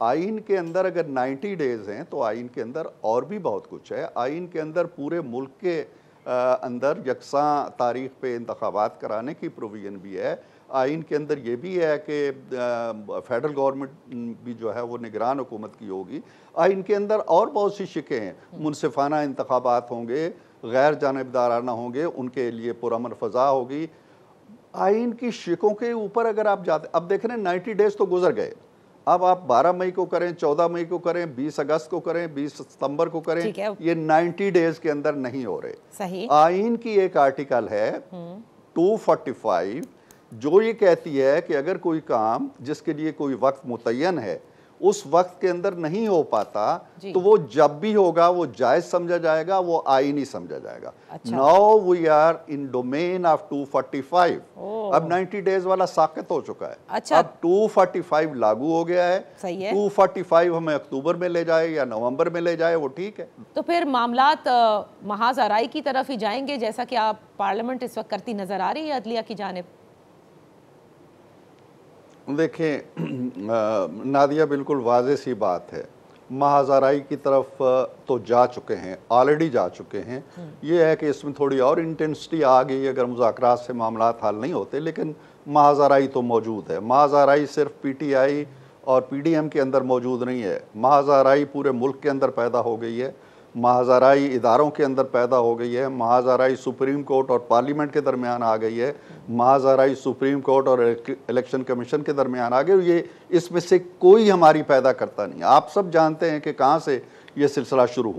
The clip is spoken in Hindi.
आइन के अंदर अगर 90 डेज हैं तो आइन के अंदर और भी बहुत कुछ है। आइन के अंदर पूरे मुल्क के अंदर यकसां तारीख पे इंतखाबात कराने की प्रोविज़न भी है। आइन के अंदर ये भी है कि फेडरल गवर्नमेंट भी जो है वो निगरान हुकूमत की होगी। आइन के अंदर और बहुत सी शिकें हैं, मुनसिफाना इंतखाबात होंगे, गैर जानिबदाराना होंगे, उनके लिए पुरअमन फ़ज़ा होगी। आइन की शिकों के ऊपर अगर आप जाते, अब देख रहे हैं 90 डेज तो गुजर गए, अब आप 12 मई को करें, 14 मई को करें, 20 अगस्त को करें, 20 सितंबर को करें, ये 90 डेज के अंदर नहीं हो रहे। सही। आइन की एक आर्टिकल है 245 जो ये कहती है कि अगर कोई काम जिसके लिए कोई वक्त मुतय्यन है उस वक्त के अंदर नहीं हो पाता तो वो जब भी होगा वो जायज समझा जाएगा, वो आईनी समझा जाएगा। Now we are in domain of 245। अब 90 डेज वाला साकित हो चुका है। अब 245 लागू हो गया है। सही है। 245 हमें अक्टूबर में ले जाए या नवंबर में ले जाए वो ठीक है। तो फिर मामलात महाज आराई की तरफ ही जाएंगे, जैसा कि आप पार्लियामेंट इस वक्त करती नजर आ रही है अदलिया की जानिब। देखें नादिया, बिल्कुल वाज़ेह सी बात है, महाज़ाराई की तरफ तो जा चुके हैं, ऑलरेडी जा चुके हैं। ये है कि इसमें थोड़ी और इंटेंसिटी आ गई अगर मुज़ाकरात से मामलात हल नहीं होते, लेकिन महाज़ाराई तो मौजूद है। महाज़ाराई सिर्फ PTI और PDM के अंदर मौजूद नहीं है, महाज़ाराई पूरे मुल्क के अंदर पैदा हो गई है, महाज़ाराई इदारों के अंदर पैदा हो गई है, महाज़ाराई सुप्रीम कोर्ट और पार्लियामेंट के दरमियान आ गई है, महाज़ाराई सुप्रीम कोर्ट और इलेक्शन कमीशन के दरमियान आ गई। ये इसमें से कोई हमारी पैदा करता नहीं। आप सब जानते हैं कि कहाँ से ये सिलसिला शुरू हुआ।